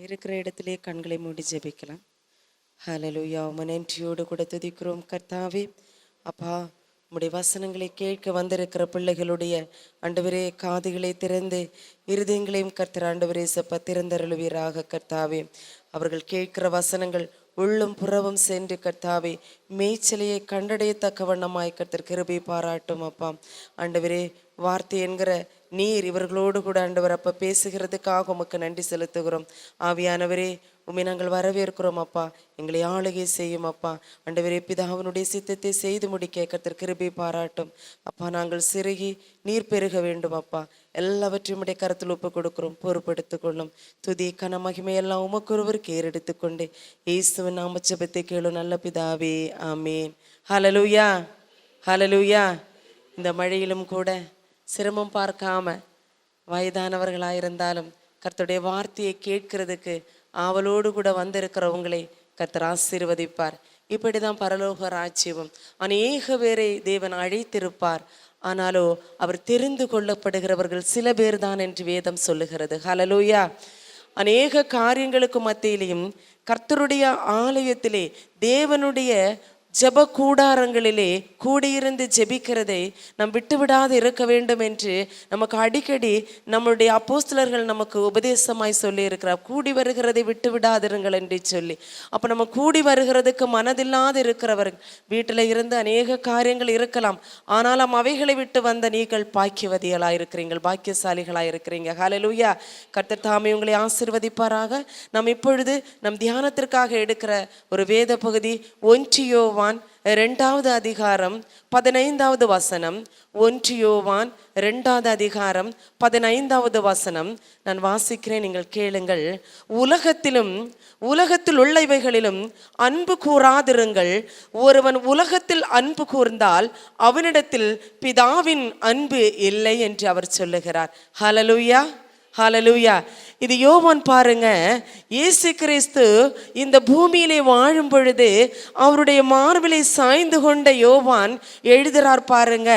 இருக்கிற இடத்திலே கண்களை மூடி ஜெபிக்கலாம். ஹல்லேலூயா. உம்மை நன்றியோடு கூட துதிக்கிறோம் கர்த்தாவே. அப்பா, உம்முடைய வசனங்களை கேட்க வந்திருக்கிற பிள்ளைகளுடைய ஆண்டவரே காதுகளை திறந்து இருதயங்களையும் கர்த்தர் ஆண்டவரே சப்பா திறந்தருளுவீராக கர்த்தாவே. அவர்கள் கேட்கிற வசனங்கள் உள்ளும் புறவும் சென்று கர்த்தாவே மேய்ச்சலையை கண்டடையத்தக்க வண்ணமாய் கர்த்தர் கிருபை பாராட்டும். அப்பா ஆண்டவரே, வார்த்தை என்கிற நீர் இவர்களோடு கூட ஆண்டவர் அப்பா பேசுகிறதுக்காக உமக்கு நன்றி செலுத்துகிறோம். ஆவியானவரே, உம்மை நாங்கள் வரவேற்கிறோம். அப்பா, எங்களை ஆளுகை செய்யும். அப்பா ஆண்டவரே, பிதாவினுடைய சித்தத்தை செய்து முடிக்க கர்த்தர் கிருபை பாராட்டும். அப்பா, நாங்கள் சிறுகி நீர் பெருக வேண்டும். அப்பா, எல்லாவற்றையும் உடைய கருத்தில் ஒப்பு கொடுக்கிறோம். பொறுப்படுத்திக் கொள்ளும். துதி கன மகிமையெல்லாம் உமக்கொருவருக்கு ஏறெடுத்துக்கொண்டு இயேசுவின் நாம ஜெபத்தை கேளும் நல்ல பிதாவே, ஆமேன். ஹல்லேலூயா, ஹல்லேலூயா. இந்த மழையிலும் கூட சிரமம் பார்க்காம வயதானவர்களாயிருந்தாலும் கர்த்தருடைய வார்த்தையை கேட்கிறதுக்கு ஆவலோடு கூட வந்திருக்கிறவங்களை கர்த்தர் ஆசீர்வதிப்பார். இப்படிதான் பரலோக ராஜ்யமும். அநேக பேரை தேவன் அழைத்திருப்பார். ஆனாலோ அவர் தெரிந்து கொள்ளப்படுகிறவர்கள் சில பேர் தான் என்று வேதம் சொல்லுகிறது. ஹல்லேலூயா. அநேக காரியங்களுக்கு மத்தியிலையும் கர்த்தருடைய ஆலயத்திலே தேவனுடைய ஜெப கூடாரங்களிலே கூடியிருந்து ஜெபிக்கிறதை நாம் விட்டுவிடாது இருக்க வேண்டும் என்று நமக்கு அடிக்கடி நம்முடைய அப்போஸ்தலர்கள் நமக்கு உபதேசமாய் சொல்லி இருக்கிறார். கூடி வருகிறதை விட்டு விடாதிருங்கள் என்று சொல்லி. அப்போ நம்ம கூடி வருகிறதுக்கு மனதில்லாது இருக்கிறவர்கள் வீட்டில் இருந்து அநேக காரியங்கள் இருக்கலாம். ஆனாலும் அவைகளை விட்டு வந்த நீங்கள் பாக்கியவதிகளாக இருக்கிறீங்கள், பாக்கியசாலிகளாக இருக்கிறீங்க. ஹல்லேலூயா. கர்த்தர் தாமே உங்களை ஆசீர்வதிப்பாராக. நாம் இப்பொழுது நம் தியானத்திற்காக எடுக்கிற ஒரு வேத பகுதி 1 யோவான் 2வது அதிகாரம் 15வது வசனம். 1 யோவான் 2வது அதிகாரம் 15வது வசனம் நான் வாசிக்கிறேன், நீங்கள் கேளுங்கள். உலகத்தில் உள்ளவைகளிலும் அன்பு கூறாதிருங்கள். ஒருவன் உலகத்தில் அன்பு கூர்ந்தால் அவனிடத்தில் பிதாவின் அன்பு இல்லை என்று அவர் சொல்லுகிறார். ஹல்லேலூயா, ஹல்லேலூயா. இது யோவான் பாருங்க, இயேசு கிறிஸ்து இந்த பூமியிலே வாழும் பொழுது அவருடைய மார்பிலை சாய்ந்து கொண்ட யோவான் எழுதுறார் பாருங்க,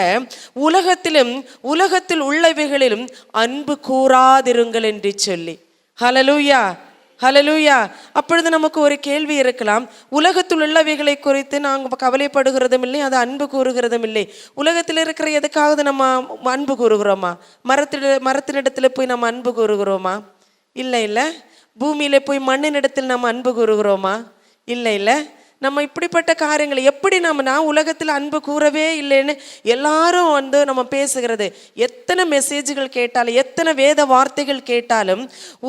உலகத்தில் உள்ளவைகளிலும் அன்பு கூறாதிருங்கள் என்று சொல்லி. ஹல்லேலூயா, ஹல்லேலூயா. அப்பொழுது நமக்கு ஒரு கேள்வி இருக்கலாம், உலகத்தில் உள்ளவைகளை குறித்து நாங்கள் கவலைப்படுகிறதும் இல்லை, அது அன்பு கூறுகிறதும் இல்லை. உலகத்தில் இருக்கிற எதுக்காவது நம்ம அன்பு கூறுகிறோமா? மரத்தினிடத்தில் போய் நம்ம அன்பு கூறுகிறோமா? இல்லை. பூமியில போய் மண்ணினிடத்தில் நம்ம அன்பு கூறுகிறோமா? இல்லை. நம்ம இப்படிப்பட்ட காரியங்களை எப்படி நான் உலகத்தில் அன்பு கூறவே இல்லைன்னு எல்லாரும் நம்ம பேசுகிறது. எத்தனை மெசேஜ்கள் கேட்டாலும், எத்தனை வேத வார்த்தைகள் கேட்டாலும்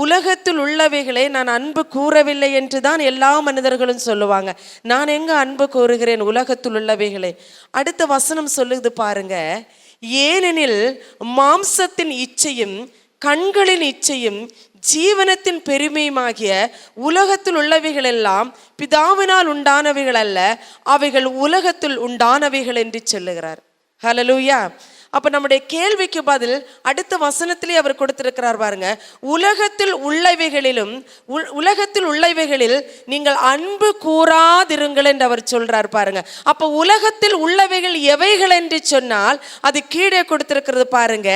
உலகத்தில் உள்ளவைகளை நான் அன்பு கூறவில்லை என்று தான் எல்லா மனிதர்களும் சொல்லுவாங்க. நான் எங்க அன்பு கூறுகிறேன் உலகத்தில் உள்ளவைகளை? அடுத்த வசனம் சொல்லுது பாருங்க, ஏனெனில் மாம்சத்தின் இச்சையும் கண்களின் இச்சையும் ஜீவனத்தின் பெருமையுமாகிய உலகத்தில் உள்ளவைகள் எல்லாம் பிதாவினால் உண்டானவைகள் அல்ல, அவைகள் உலகத்தில் உண்டானவைகள் என்று சொல்லுகிறார். ஹல்லேலூயா. அப்ப நம்முடைய கேள்விக்கு பதில் அடுத்த வசனத்திலே அவர் கொடுத்திருக்கிறார் பாருங்க, உலகத்தில் உள்ளவைகளில் நீங்கள் அன்பு கூறாதிருங்கள் என்று அவர் சொல்றார் பாருங்க. அப்ப உலகத்தில் உள்ளவைகள் எவைகள் என்று சொன்னால் அது கீழே கொடுத்திருக்கிறது பாருங்க,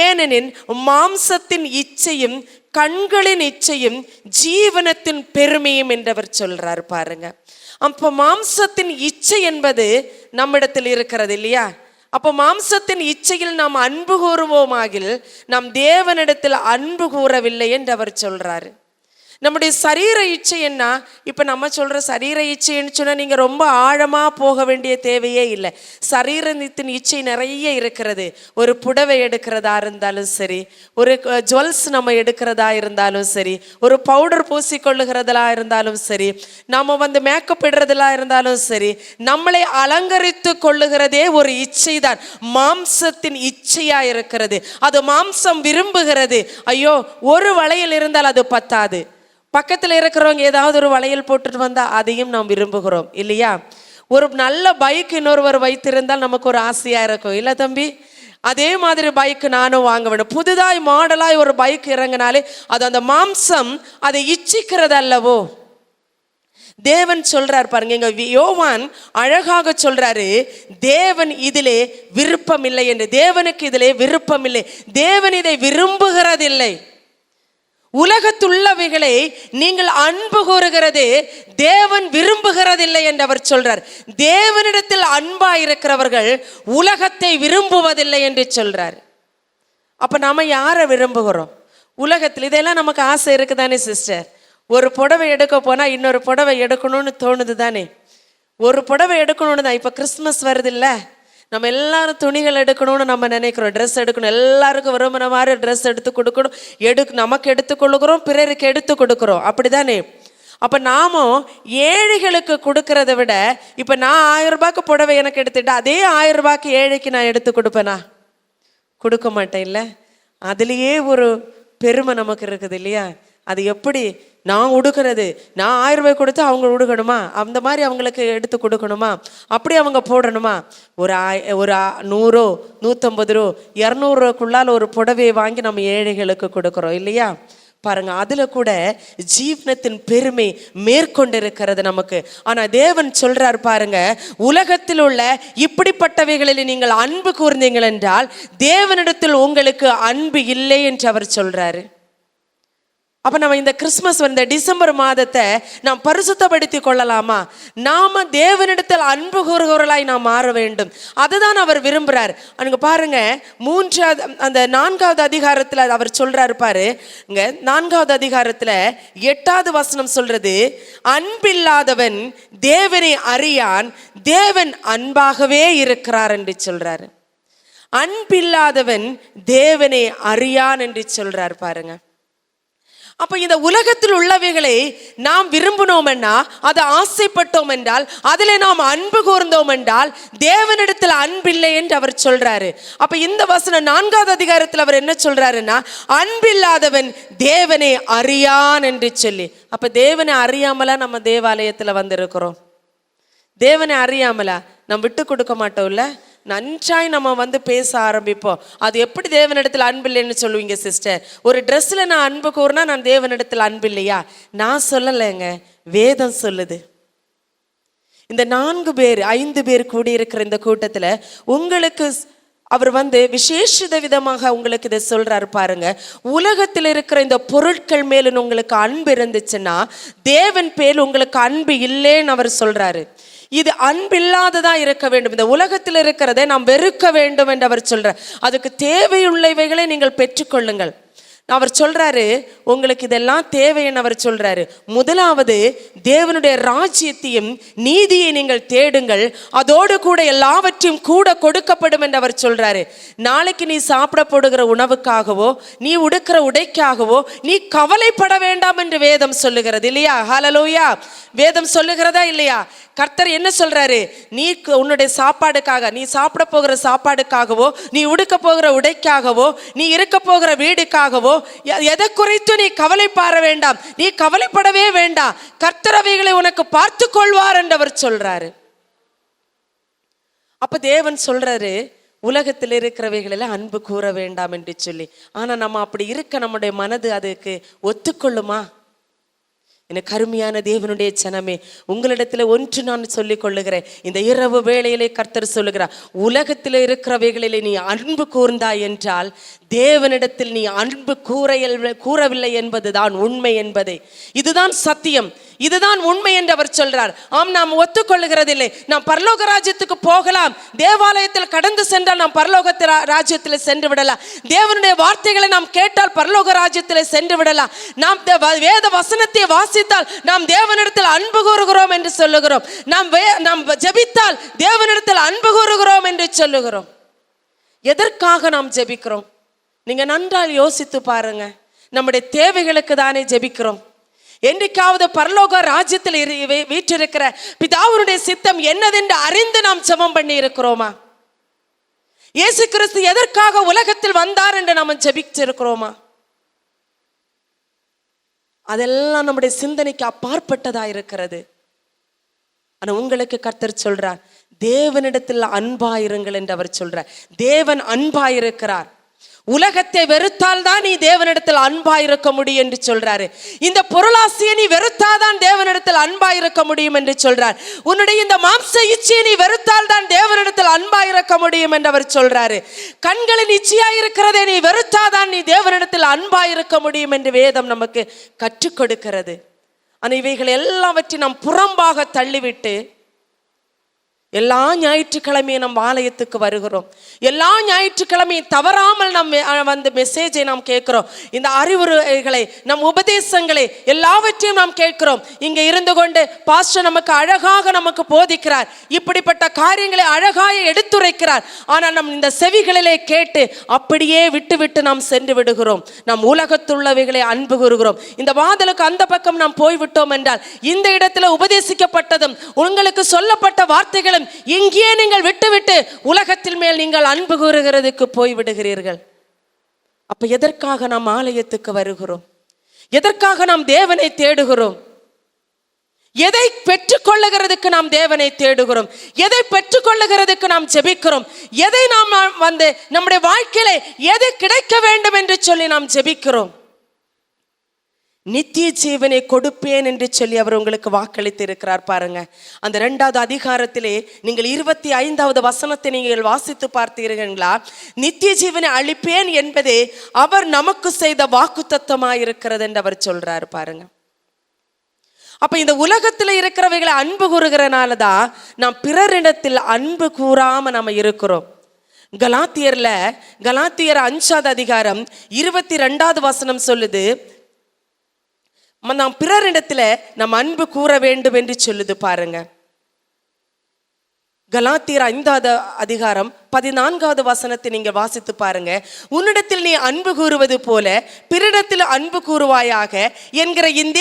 ஏனெனில் மாம்சத்தின் இச்சையும் கண்களின் இச்சையும் ஜீவனத்தின் பெருமையும் என்றவர் சொல்றார் பாருங்க. அப்ப மாம்சத்தின் இச்சை என்பது நம்மிடத்தில் இருக்கிறது இல்லையா? அப்போ மாம்சத்தின் இச்சையில் நாம் அன்பு கூறுவோமாகில் நாம் தேவனிடத்தில் அன்பு கூறவில்லை என்று அவர் சொல்றாரு. நம்முடைய சரீர இச்சை என்ன? இப்போ நம்ம சொல்கிற சரீர இச்சைன்னு சொன்னால் நீங்கள் ரொம்ப ஆழமாக போக வேண்டிய தேவையே இல்லை. சரீரத்தின் இச்சை நிறைய இருக்கிறது. ஒரு புடவை எடுக்கிறதா இருந்தாலும் சரி, ஒரு ஜுவல்ஸ் நம்ம எடுக்கிறதா இருந்தாலும் சரி, ஒரு பவுடர் பூசிக்கொள்ளுகிறதா இருந்தாலும் சரி, நம்ம மேக்கப் இடுறதா இருந்தாலும் சரி, நம்மளை அலங்கரித்து கொள்ளுகிறதே ஒரு இச்சை தான். மாம்சத்தின் இச்சையாக இருக்கிறது. அது மாம்சம் விரும்புகிறது. ஐயோ, ஒரு வளையல் இருந்தால் அது பத்தாது, பக்கத்தில் இருக்கிறவங்க ஏதாவது ஒரு வளையல் போட்டுட்டு வந்தால் அதையும் நாம் விரும்புகிறோம் இல்லையா? ஒரு நல்ல பைக் இன்னொருவர் வைத்திருந்தால் நமக்கு ஒரு ஆசையாக இருக்கும் இல்லை தம்பி? அதே மாதிரி பைக் நானும் வாங்க வேண்டும். புதுதாய் மாடலாய் ஒரு பைக் இறங்கினாலே அது அந்த மாம்சம் அதை இச்சிக்கிறது அல்லவோ? தேவன் சொல்றார் பாருங்க, இங்க யோவான் அழகாக சொல்றாரு, தேவன் இதிலே விருப்பம் இல்லை என்று. தேவனுக்கு இதிலே விருப்பம் இல்லை. தேவன் இதை விரும்புகிறதில்லை. உலகத்துள்ளவைகளை நீங்கள் அன்பு கூறுகிறது தேவன் விரும்புகிறதில்லை என்று அவர் சொல்றார். தேவனிடத்தில் அன்பா இருக்கிறவர்கள் உலகத்தை விரும்புவதில்லை என்று சொல்றார். அப்ப நாம யாரை விரும்புகிறோம்? உலகத்தில் இதெல்லாம் நமக்கு ஆசை இருக்குதானே சிஸ்டர்? ஒரு புடவை எடுக்க போனா இன்னொரு புடவை எடுக்கணும்னு தோணுது தானே. ஒரு புடவை எடுக்கணும்னு தான். இப்போ கிறிஸ்மஸ் வருது இல்லை, நம்ம எல்லாரும் துணிகள் எடுக்கணும்னு நம்ம நினைக்கிறோம். ட்ரெஸ் எடுக்கணும், எல்லாருக்கும் விரும்பின மாதிரி ட்ரெஸ் எடுத்து கொடுக்கணும். நமக்கு எடுத்து கொடுக்குறோம், பிறருக்கு எடுத்து கொடுக்குறோம், அப்படிதானே? அப்போ நாமும் ஏழைகளுக்கு கொடுக்கறத விட, இப்போ நான் 1000 ரூபாய்க்கு புடவை எனக்கு எடுத்துட்டா அதே 1000 ரூபாய்க்கு ஏழைக்கு நான் எடுத்து கொடுப்பேனா? கொடுக்க மாட்டேன் இல்லை. அதுலேயே ஒரு பெருமை நமக்கு இருக்குது இல்லையா? அது எப்படி நான் உடுக்கிறது, நான் 1000 ரூபாய் கொடுத்து அவங்க உடுக்கணுமா? அந்த மாதிரி அவங்களுக்கு எடுத்து கொடுக்கணுமா? அப்படி அவங்க போடணுமா? ஒரு 100 150 200 ரூபாய்க்குள்ளால் ஒரு புடவையை வாங்கி நம்ம ஏழைகளுக்கு கொடுக்குறோம் இல்லையா? பாருங்க, அதுல கூட ஜீவனத்தின் பெருமை மேற்கொண்டிருக்கிறது நமக்கு. ஆனா தேவன் சொல்றார் பாருங்க, உலகத்தில் உள்ள இப்படிப்பட்டவைகளில் நீங்கள் அன்பு கூர்ந்தீங்கள் என்றால் தேவனிடத்தில் உங்களுக்கு அன்பு இல்லை என்று அவர் சொல்றாரு. அப்ப நம்ம இந்த கிறிஸ்மஸ் இந்த டிசம்பர் மாதத்தை நாம் பரிசுத்தப்படுத்தி கொள்ளலாமா? நாம தேவனிடத்தில் அன்பு கூறுகிறவர்களாய் நாம் மாற வேண்டும். அதுதான் அவர் விரும்புறார். அங்க பாருங்க, 4வது அதிகாரத்துல அவர் சொல்றாரு பாரு, இங்க 4வது அதிகாரத்துல 8வது வசனம் சொல்றது, அன்பில்லாதவன் தேவனை அறியான், தேவன் அன்பாகவே இருக்கிறார் என்று சொல்றாரு. அன்பில்லாதவன் தேவனை அறியான் என்று சொல்றார் பாருங்க. அப்ப இந்த உலகத்தில் உள்ளவைகளை நாம் விரும்பினோம், அதை ஆசைப்பட்டோம் என்றால், அதில் நாம் அன்பு கூர்ந்தோம் என்றால் தேவனிடத்தில் அன்பில்லை என்று அவர் சொல்றாரு. அப்ப இந்த வசனம் 4வது அதிகாரத்தில் அவர் என்ன சொல்றாருன்னா, அன்பில்லாதவன் தேவனை அறியான் என்று சொல்லி. அப்ப தேவனை அறியாமலா நம்ம தேவாலயத்துல வந்திருக்கிறோம்? தேவனை அறியாமலா நம்ம விட்டு கொடுக்க மாட்டோம்ல. நன்றாய் நம்ம பேச ஆரம்பிப்போம். அது எப்படி தேவனிடத்தில் அன்பில்லைன்னு சொல்லுவீங்க சிஸ்டர்? ஒரு ட்ரெஸ்ல நான் அன்பு கூறினா நான் தேவனிடத்தில் அன்பு இல்லையா? நான் சொல்லலைங்க, வேதம் சொல்லுது. இந்த 4 பேர் 5 பேர் கூடியிருக்கிற இந்த கூட்டத்துல உங்களுக்கு அவர் விசேஷித விதமாக உங்களுக்கு இதை சொல்றாரு பாருங்க. உலகத்தில் இருக்கிற இந்த பொருட்கள் மேல உங்களுக்கு அன்பு இருந்துச்சுன்னா தேவன் பேர் உங்களுக்கு அன்பு இல்லைன்னு அவர் சொல்றாரு. இது அன்பில்லாததா இருக்க வேண்டும். இந்த உலகத்தில் இருக்கிறதை நாம் வெறுக்க வேண்டும் என்று அவர் சொல்றார். அதுக்கு தேவையுள்ளவைகளை நீங்கள் பெற்றுக்கொள்ளுங்கள். அவர் சொல்றாரு, உங்களுக்கு இதெல்லாம் தேவைன்னு அவர் சொல்றாரு. முதலாவது தேவனுடைய ராஜ்யத்தையும் நீதியை நீங்கள் தேடுங்கள், அதோடு கூட எல்லாவற்றையும் கூட கொடுக்கப்படும் என்று அவர் சொல்றாரு. நாளைக்கு நீ சாப்பிட போடுகிற உணவுக்காகவோ நீ உடுக்கிற உடைக்காகவோ நீ கவலைப்பட வேண்டாம் என்று வேதம் சொல்லுகிறது இல்லையா? ஹல்லேலூயா. வேதம் சொல்லுகிறதா இல்லையா? கர்த்தர் என்ன சொல்றாரு? நீ உன்னுடைய சாப்பாடுக்காக, நீ சாப்பிட போகிற சாப்பாடுக்காகவோ நீ உடுக்க போகிற உடைக்காகவோ நீ இருக்க போகிற வீடுக்காகவோ எதை குறித்து நீ கவலைப்பட வேண்டாம், நீ கவலைப்படவே வேண்டாம், கர்த்தர் அவைகளை உனக்கு பார்த்து கொள்வார் என்று அவர் சொல்றாரு. அப்ப தேவன் சொல்றாரு, உலகத்தில் இருக்கிறவைகளில் அன்பு கூற வேண்டாம் என்று சொல்லி. ஆனா நம்ம அப்படி இருக்க நம்முடைய மனது அதுக்கு ஒத்துக்கொள்ளுமா? எனக்கு அருமையான தேவனுடைய ஜனமே, உங்களிடத்துல ஒன்று நான் சொல்லிக் கொள்ளுகிறேன். இந்த இரவு வேளையிலே கர்த்தர் சொல்லுகிறார், உலகத்தில் இருக்கிறவைகளிலே நீ அன்பு கூர்ந்தாய் என்றால் தேவனிடத்தில் நீ அன்பு கூறவில்லை என்பதுதான் உண்மை என்பதை. இதுதான் சத்தியம், இதுதான் உண்மை என்று அவர் சொல்றார். ஆம், நாம் ஒத்துக்கொள்ளுகிறதில்லை. நாம் பரலோக ராஜ்யத்துக்கு போகலாம், தேவாலயத்தில் கடந்து சென்றால் நாம் பரலோக ராஜ்யத்தில் சென்று விடலாம், தேவனுடைய வார்த்தைகளை நாம் கேட்டால் பரலோக ராஜ்யத்தில் சென்று விடலாம், நாம் வேத வசனத்தை வாசித்தால் நாம் தேவனிடத்தில் அன்பு கூறுகிறோம் என்று சொல்லுகிறோம், நாம் ஜெபித்தால் தேவனிடத்தில் அன்பு கூறுகிறோம் என்று சொல்லுகிறோம். எதற்காக நாம் ஜெபிக்கிறோம்? நீங்க நன்றால் யோசித்து பாருங்க. நம்முடைய தேவைகளுக்கு தானே ஜெபிக்கிறோம். என்றைக்காவது பரலோக ராஜ்யத்தில் வீற்றிருக்கிற பிதாவுடைய சித்தம் என்னதென்று அறிந்து நாம் ஜெபம் பண்ணி இருக்கிறோமா? இயேசு கிறிஸ்து எதற்காக உலகத்தில் வந்தார் என்று நாம் ஜெபிச்சிருக்கிறோமா? அதெல்லாம் நம்முடைய சிந்தனைக்கு அப்பாற்பட்டதா இருக்கிறது. ஆனா உங்களுக்கு கர்த்தர் சொல்றார், தேவனிடத்தில் அன்பாயிருங்கள் என்று அவர் சொல்றார். தேவன் அன்பாயிருக்கிறார். உலகத்தை வெறுத்தால் தான் நீ தேவனிடத்தில் அன்பாயிருக்க முடியும் என்று சொல்றாரு. இந்த பொருளாசையை நீ வெறுத்தாதான் தேவனிடத்தில் அன்பாயிருக்க முடியும் என்று சொல்றார். உன்னுடைய இந்த மாம்ச இச்சையை நீ வெறுத்தால் தான் தேவனிடத்தில் அன்பாயிருக்க முடியும் என்று அவர் சொல்றாரு. கண்களின் இச்சையாயிருக்கிறதை நீ வெறுத்தாதான் நீ தேவனிடத்தில் அன்பாயிருக்க முடியும் என்று வேதம் நமக்கு கற்றுக் கொடுக்கிறது. ஆனால் இவைகள் எல்லாவற்றையும் நாம் புறம்பாக தள்ளிவிட்டு எல்லா ஞாயிற்றுக்கிழமையும் நம் ஆலயத்துக்கு வருகிறோம். எல்லா ஞாயிற்றுக்கிழமையும் தவறாமல் நம் வந்து மெசேஜை நாம் கேட்கிறோம். இந்த அறிவுரைகளை, நம் உபதேசங்களை எல்லாவற்றையும் நாம் கேட்கிறோம். இங்கே இருந்து கொண்டு பாஸ்டர் நமக்கு அழகாக நமக்கு போதிக்கிறார், இப்படிப்பட்ட காரியங்களை அழகாக எடுத்துரைக்கிறார். ஆனால் நம் இந்த செவிகளிலே கேட்டு அப்படியே விட்டு விட்டு நாம் சென்று விடுகிறோம். நம் உலகத்துள்ளவைகளை அன்பு கூறுகிறோம். இந்த வாதலுக்கு அந்த பக்கம் நாம் போய்விட்டோம் என்றால், இந்த இடத்துல உபதேசிக்கப்பட்டதும் உங்களுக்கு சொல்லப்பட்ட வார்த்தைகளும் இங்கே நீங்கள் விட்டுவிட்டு உலகத்தில் மேல் நீங்கள் அன்பு கூறுகிறதுக்கு போய்விடுகிறீர்கள். அப்ப எதற்காக நாம் ஆலயத்துக்கு வருகிறோம்? எதற்காக நாம் தேவனை தேடுகிறோம்? எதை பெற்றுக்கொள்ளுகிறதுக்கு நாம் தேவனை தேடுகிறோம்? எதை பெற்றுக்கொள்ளுகிறதுக்கு நாம் ஜெபிக்கிறோம்? எதை நாம் வந்து நம்முடைய வாழ்க்கையில எது கிடைக்க வேண்டும் என்று சொல்லி நாம் ஜெபிக்கிறோம்? நித்திய ஜீவனை கொடுப்பேன் என்று சொல்லி அவர் உங்களுக்கு வாக்களித்து இருக்கிறார். பாருங்க, அந்த 2வது அதிகாரத்திலே நீங்கள் 25வது வசனத்தை நீங்கள் வாசித்து பார்த்தீர்களா? நித்திய ஜீவனை அளிப்பேன் என்பதே அவர் நமக்கு செய்த வாக்குத்தத்தமாய் இருக்கிறது என்று அவர் சொல்றாரு. பாருங்க, அப்ப இந்த உலகத்துல இருக்கிறவைகளை அன்பு கூறுகிறனால தான் நாம் பிறரிடத்தில் அன்பு கூறாம நம்ம இருக்கிறோம். கலாத்தியர் 5வது அதிகாரம் 22வது வசனம் சொல்லுது, நாம் பிறரிடத்துல நம்ம அன்பு கூற வேண்டும் என்று சொல்லுது. பாருங்க, கலாத்தியர் 5வது அதிகாரம் 14வது வசனத்தை நீங்க வாசித்து பாருங்க. உன்னிடத்தில் நீ அன்பு கூறுவது போல பிறரிடத்தில் அன்பு கூறுவாயாக என்கிற இந்த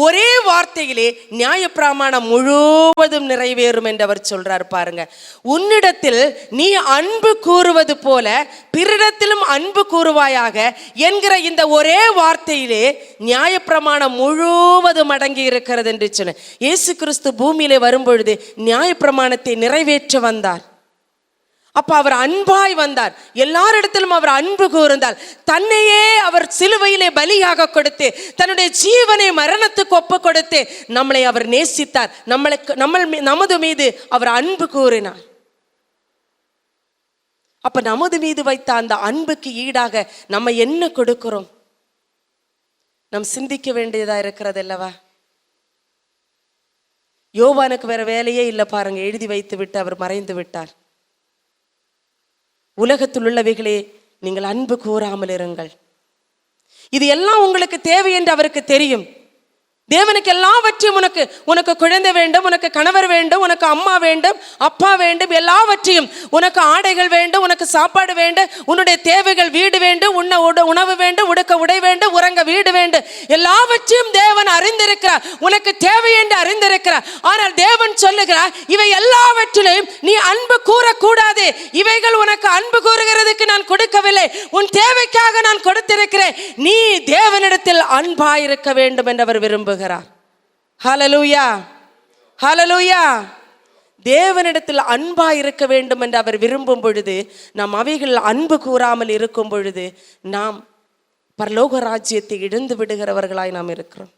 ஒரே வார்த்தையிலே நியாயப்பிரமாணம் முழுவதும் நிறைவேறும் என்று அவர் சொல்றார். பாருங்க, உன்னிடத்தில் நீ அன்பு கூறுவது போல பிறரிடத்திலும் அன்பு கூறுவாயாக என்கிற இந்த ஒரே வார்த்தையிலே நியாயப்பிரமாணம் முழுவதும் அடங்கி இருக்கிறது என்று சொன்ன இயேசு கிறிஸ்து பூமியிலே வரும்பொழுது நியாயப்பிரமாணத்தை நிறைவேற்ற வந்தார். அப்ப அவர் அன்பாய் வந்தார். எல்லாரிடத்திலும் அவர் அன்பு கூர்ந்தார். தன்னையே அவர் சிலுவையிலே பலியாக கொடுத்து தன்னுடைய ஜீவனை மரணத்துக்கு ஒப்பு கொடுத்து நம்மளை அவர் நேசித்தார். நமது மீது அவர் அன்பு கூறினார். அப்ப நமது மீது வைத்த அந்த அன்புக்கு ஈடாக நம்ம என்ன கொடுக்கிறோம்? நாம் சிந்திக்க வேண்டியதா இருக்கிறது அல்லவா? யோவானுக்கு வேற வேலையே இல்லை பாருங்க, எழுதி வைத்து விட்டு அவர் மறைந்து விட்டார். உலகத்தில் உள்ளவைகளே நீங்கள் அன்பு கூறாமல் இருங்கள். இது எல்லாம் உங்களுக்கு தேவை என்று அவருக்கு தெரியும். தேவனுக்கு எல்லாவற்றையும் உனக்கு குழந்தை வேண்டும், உனக்கு கணவர் வேண்டும், உனக்கு அம்மா வேண்டும், அப்பா வேண்டும், எல்லாவற்றையும் உனக்கு ஆடைகள் வேண்டும், உனக்கு சாப்பாடு வேண்டும், உன்னுடைய தேவைகள் வீடு வேண்டும், உணவு வேண்டும், உடுக்க உடை வேண்டும், உறங்க வீடு வேண்டும், எல்லாவற்றையும் தேவன் அறிந்திருக்கிறார். உனக்கு தேவை என்று அறிந்திருக்கிறார். ஆனால் தேவன் சொல்லுகிறார், இவை எல்லாவற்றிலும் நீ அன்பு கூறக்கூடாது. இவைகள் உனக்கு அன்பு கூறுகிறதுக்கு நான் கொடுக்கவில்லை, உன் தேவைக்காக நான் கொடுத்திருக்கிறேன். நீ தேவனிடத்தில் அன்பாயிருக்க வேண்டும் என்று அவர் விரும்புகிறார். ஹல்லேலூயா, ஹல்லேலூயா. தேவனிடத்தில் அன்பா இருக்க வேண்டும் என்று அவர் விரும்பும் பொழுது, நாம் அவைகள் அன்பு கூறாமல் இருக்கும் பொழுது நாம் பரலோக ராஜ்யத்தை இழந்து விடுகிறவர்களாய் நாம் இருக்கிறோம்.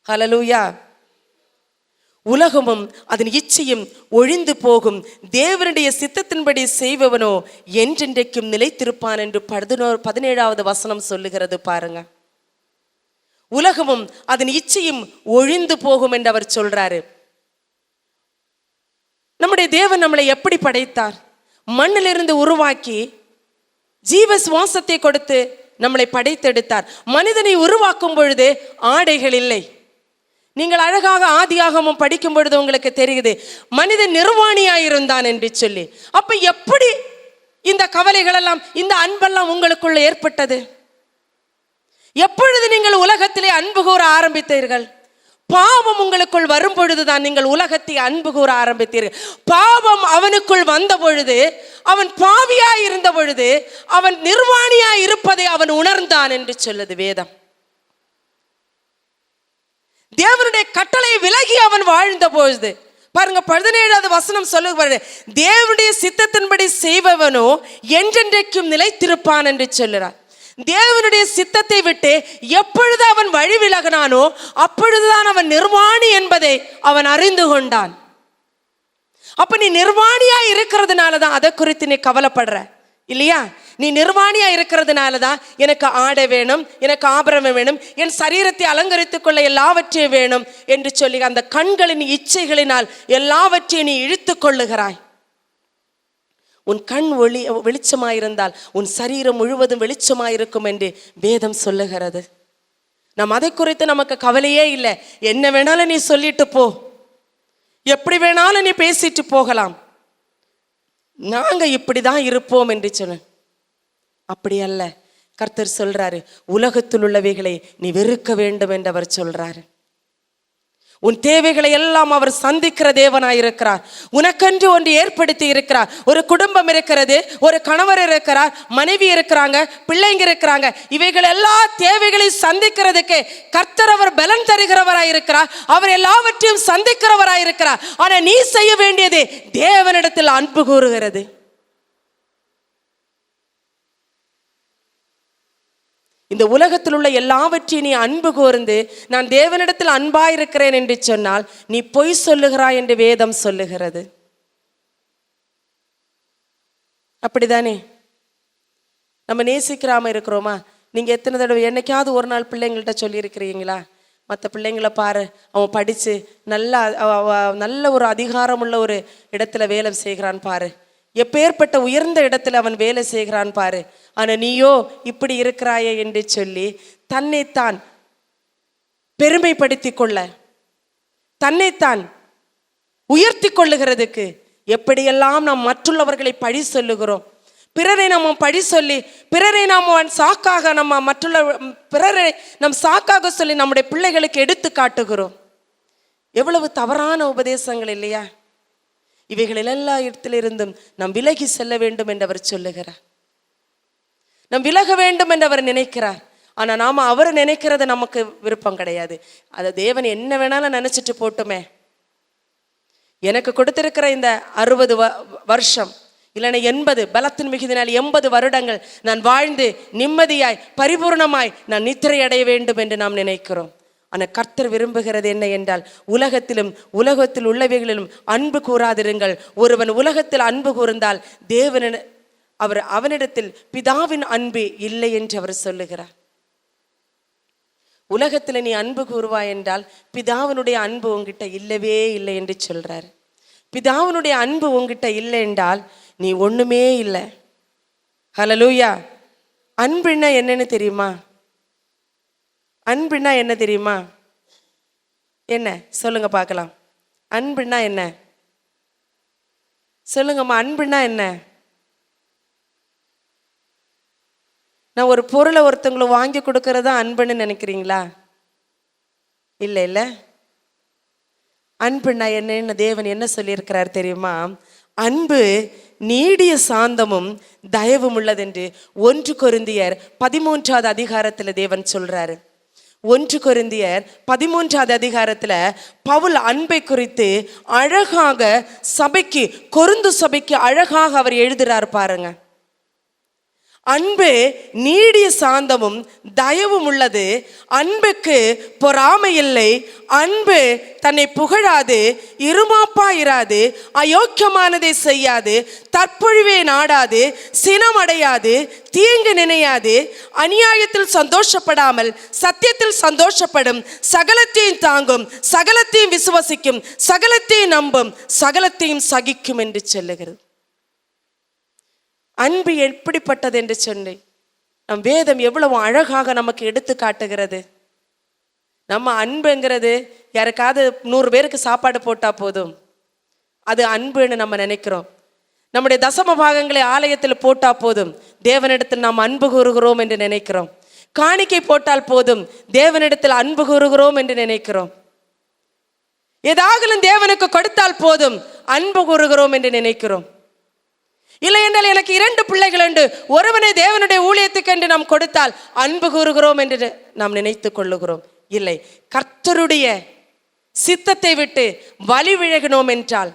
ஹல்லேலூயா. உலகமும் அதன் இச்சையும் ஒழிந்து போகும், தேவனுடைய சித்தத்தின்படி செய்பவனோ என்றென்றைக்கும் நிலைத்திருப்பான் என்று 17வது வசனம் சொல்லுகிறது. பாருங்க, உலகமும் அதன் இச்சையும் ஒழிந்து போகும் என்று அவர் சொல்றாரு. நம்முடைய தேவன் நம்மளை எப்படி படைத்தார்? மண்ணிலிருந்து உருவாக்கி ஜீவ சுவாசத்தை கொடுத்து நம்மளை படைத்தெடுத்தார். மனிதனை உருவாக்கும் பொழுது ஆடைகள் இல்லை. நீங்கள் அழகாக ஆதியாகமம் படிக்கும் பொழுது உங்களுக்கு தெரியுது மனிதன் நிர்வாணியாயிருந்தான் என்று சொல்லி. அப்ப எப்படி இந்த கவலைகள் எல்லாம், இந்த அன்பெல்லாம் உங்களுக்குள்ள ஏற்பட்டது? எப்பொழுது நீங்கள் உலகத்திலே அன்பு கூற ஆரம்பித்தீர்கள்? பாவம் உங்களுக்குள் வரும் பொழுதுதான் நீங்கள் உலகத்தை அன்பு கூற ஆரம்பித்தீர்கள். பாவம் அவனுக்குள் வந்த பொழுது, அவன் பாவியாய் இருந்த பொழுது, அவன் நிர்வாணியாய் இருப்பதை அவன் உணர்ந்தான் என்று சொல்லுது வேதம். தேவனுடைய கட்டளை விலகி அவன் வாழ்ந்த பொழுது பாருங்க 17வது வசனம் சொல்லுவாரு, தேவனுடைய சித்தத்தின்படி செய்பவனோ என்றென்றைக்கும் நிலைத்திருப்பான் என்று சொல்லுறார். தேவனுடைய சித்தத்தை விட்டு எப்பொழுது அவன் வழி விலகினானோ அப்பொழுதுதான் அவன் நிர்வாணி என்பதை அவன் அறிந்து கொண்டான். அப்ப நீ நிர்வாணியா இருக்கிறதுனாலதான் அதை குறித்து நீ கவலைப்படுற இல்லையா? நீ நிர்வாணியா இருக்கிறதுனாலதான் எனக்கு ஆடை வேணும், எனக்கு ஆபரணம் வேணும், என் சரீரத்தை அலங்கரித்துக் கொள்ள எல்லாவற்றையும் வேணும் என்று சொல்லி அந்த கண்களின் இச்சைகளினால் எல்லாவற்றையும் நீ இழுத்து கொள்ளுகிறாய். உன் கண் வெளிச்சமாயிருந்தால் உன் சரீரம் முழுவதும் வெளிச்சமாயிருக்கும் என்று வேதம் சொல்லுகிறது. நாம் அதை குறித்து நமக்கு கவலையே இல்லை. என்ன வேணாலும் நீ சொல்லிட்டு போ, எப்படி வேணாலும் நீ பேசிட்டு போகலாம், நாங்க இப்படிதான் இருப்போம் என்று சொன்ன. அப்படி அல்ல. கர்த்தர் சொல்றாரு, உலகத்தில் உள்ளவைகளை நீ வெறுக்க வேண்டும் என்று அவர் சொல்றாரு. உன் தேவைகளை எல்லாம் அவர் சந்திக்கிற தேவனாயிருக்கிறார். உனக்கென்று ஒன்று ஏற்படுத்தி இருக்கிறார். ஒரு குடும்பம் இருக்கிறது, ஒரு கணவர் இருக்கிறார், மனைவி இருக்கிறாங்க, பிள்ளைங்க இருக்கிறாங்க. இவைகள் எல்லா தேவைகளையும் சந்திக்கிறதுக்கு கர்த்தர் அவர் பலன் தருகிறவராயிருக்கிறார். அவர் எல்லாவற்றையும் சந்திக்கிறவராயிருக்கிறார். ஆனா நீ செய்ய வேண்டியது தேவனிடத்தில் அன்பு கூறுகிறது. இந்த உலகத்தில் உள்ள எல்லாவற்றையும் நீ அன்பு கூர்ந்து நான் தேவனிடத்தில் அன்பாயிருக்கிறேன் என்று சொன்னால் நீ பொய் சொல்லுகிறாய் என்று வேதம் சொல்லுகிறது. அப்படிதானே? நம்ம நேசிக்கிறாம இருக்கிறோமா? நீங்க எத்தனை தடவை என்னைக்காவது ஒரு நாள் பிள்ளைங்கள்ட்ட சொல்லியிருக்கிறீங்களா, மற்ற பிள்ளைங்களை பாரு, அவன் படிச்சு நல்ல ஒரு அதிகாரமுள்ள ஒரு இடத்துல வேலை செய்கிறான் பாரு, எப்பேற்பட்ட உயர்ந்த இடத்துல அவன் வேலை செய்கிறான் பாரு, ஆனா நீயோ இப்படி இருக்கிறாயே என்று சொல்லி தன்னைத்தான் பெருமைப்படுத்திக் கொள்ள, தன்னைத்தான் உயர்த்தி கொள்ளுகிறதுக்கு எப்படியெல்லாம் நாம் மற்றுள்ளவர்களை பழி சொல்லுகிறோம். பிறரை நம்ம பழி சொல்லி, பிறரை நாம் சாக்காக பிறரை நம் சாக்காக சொல்லி நம்முடைய பிள்ளைகளுக்கு எடுத்து காட்டுகிறோம். எவ்வளவு தவறான உபதேசங்கள் இல்லையா? இவைகள் எல்லா இடத்திலிருந்தும் நாம் விலகி செல்ல வேண்டும் என்று அவர் சொல்லுகிறார். நாம் விலக வேண்டும் என்று அவர் நினைக்கிறார். ஆனா நாம அவர் நினைக்கிறது நமக்கு விருப்பம் கிடையாது. அதை தேவன் என்ன வேணாலும் நினைச்சிட்டு போட்டுமே, எனக்கு கொடுத்திருக்கிற இந்த 60 வருஷம் இல்லைன்னா 80 பலத்தின் மிகுதினால் 80 வருடங்கள் நான் வாழ்ந்து நிம்மதியாய் பரிபூர்ணமாய் நான் நித்திரை அடைய வேண்டும் என்று நாம் நினைக்கிறோம். ஆனால் கர்த்தர் விரும்புகிறது என்ன என்றால், உலகத்தில் உள்ளவைகளிலும் அன்பு கூறாதிருங்கள். ஒருவன் உலகத்தில் அன்பு கூர்ந்தால் அவனிடத்தில் பிதாவின் அன்பு இல்லை என்று அவர் சொல்லுகிறார். உலகத்தில் நீ அன்பு கூறுவாய் என்றால் பிதாவினுடைய அன்பு உங்ககிட்ட இல்லவே இல்லை என்று சொல்றார். பிதாவினுடைய அன்பு உங்ககிட்ட இல்லை என்றால் நீ ஒண்ணுமே இல்லை. ஹல்லேலூயா. அன்புன்னா என்னன்னு தெரியுமா? அன்புன்னா என்ன தெரியுமா? என்ன சொல்லுங்க பார்க்கலாம். அன்புன்னா என்ன சொல்லுங்கம்மா? அன்புன்னா என்ன? நான் ஒரு பொருளை ஒருத்தவங்களுக்கு வாங்கி கொடுக்கறதா அன்புன்னு நினைக்கிறீங்களா? இல்லை இல்லை. அன்புன்னா என்னன்னு தேவன் என்ன சொல்லியிருக்கிறார் தெரியுமா? அன்பு நீடிய சாந்தமும் தயவும் உள்ளதென்று 1 கொரிந்தியர் 13வது அதிகாரத்தில் தேவன் சொல்றாரு. 1 கொரிந்தியர் 13வது அதிகாரத்துல பவுல் அன்பை குறித்து அழகாக கொரிந்து சபைக்கு அழகாக அவர் எழுதுறார் பாருங்க. அன்பு நீடிய சாந்தமும் தயவும் உள்ளது, அன்புக்கு பொறாமை இல்லை, அன்பு தன்னை புகழாது, இருமாப்பாயிராது, அயோக்கியமானதை செய்யாது, தற்பொழிவை நாடாது, சினமடையாது, தீங்கு நினையாது, அநியாயத்தில் சந்தோஷப்படாமல் சத்தியத்தில் சந்தோஷப்படும், சகலத்தையும் தாங்கும், சகலத்தையும் விசுவசிக்கும், சகலத்தையும் நம்பும், சகலத்தையும் சகிக்கும் என்று சொல்லுகிறது. அன்பு எப்படிப்பட்டது என்று சொன்னேன். நம் வேதம் எவ்வளவு அழகாக நமக்கு எடுத்து காட்டுகிறது. நம்ம அன்புங்கிறது யாருக்காவது 100 பேருக்கு சாப்பாடு போட்டா போதும், அது அன்புன்னு நம்ம நினைக்கிறோம். நம்முடைய தசம பாகங்களை ஆலயத்தில் போட்டா போதும், தேவனிடத்தில் நாம் அன்பு கூறுகிறோம் என்று நினைக்கிறோம். காணிக்கை போட்டால் போதும், தேவனிடத்தில் அன்பு கூறுகிறோம் என்று நினைக்கிறோம். ஏதாகலும் தேவனுக்கு கொடுத்தால் போதும், அன்பு கூறுகிறோம் என்று நினைக்கிறோம். இல்லை என்றால் எனக்கு 2 பிள்ளைகள் உண்டு, ஒருவனை தேவனுடைய ஊழியத்துக்கு என்று நாம் கொடுத்தால் அன்பு கூறுகிறோம் என்று நாம் நினைத்து கொள்ளுகிறோம். இல்லை, கர்த்தருடைய சித்தத்தை விட்டு வழி விலகினோம் என்றால்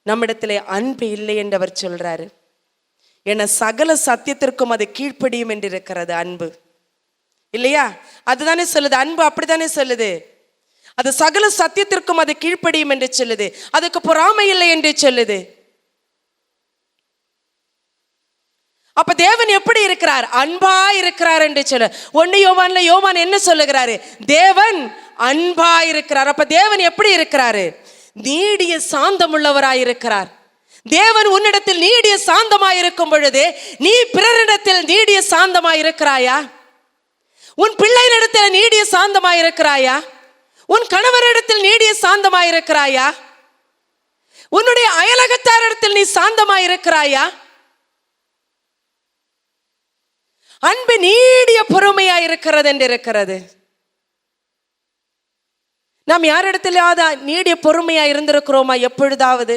நம்மிடத்திலே அன்பு இல்லை என்று அவர் சொல்றாரு. என சகல சத்தியத்திற்கும் அது கீழ்ப்படியும் என்று இருக்கிறது அன்பு, இல்லையா? அதுதானே சொல்லுது, அன்பு அப்படித்தானே சொல்லுது. அது சகல சத்தியத்திற்கும் அது கீழ்ப்படியும் என்று சொல்லுது, அதுக்கு பொறாமை இல்லை என்று சொல்லுது. அப்ப தேவன் எப்படி இருக்கிறார்? அன்பா இருக்கிறார் என்று சொல்ல 1 யோவான் என்ன சொல்லுகிறாரு? தேவன் அன்பா இருக்கிறார். அப்ப தேவன் எப்படி இருக்கிறாரு? நீடிய சாந்தம் உள்ளவராயிருக்கிறார். தேவன் உன்னிடத்தில் நீடிய சாந்தமாய் இருக்கும் பொழுது நீ பிறரிடத்தில் நீடிய சாந்தமாய் இருக்கிறாயா? உன் பிள்ளையினிடத்தில் நீடிய சாந்தமாய் இருக்கிறாயா? உன் கணவரிடத்தில் நீடிய சாந்தமாய் இருக்கிறாயா? உன்னுடைய அயலகத்தாரிடத்தில் நீ சாந்தமாய் இருக்கிறாயா? அன்பு நீடிய பொறுமையாய் இருக்கிறது என்று இருக்கிறது. நாம் யாரிடத்திலாவது நீடிய பொறுமையா இருந்திருக்கிறோமா? எப்பொழுதாவது?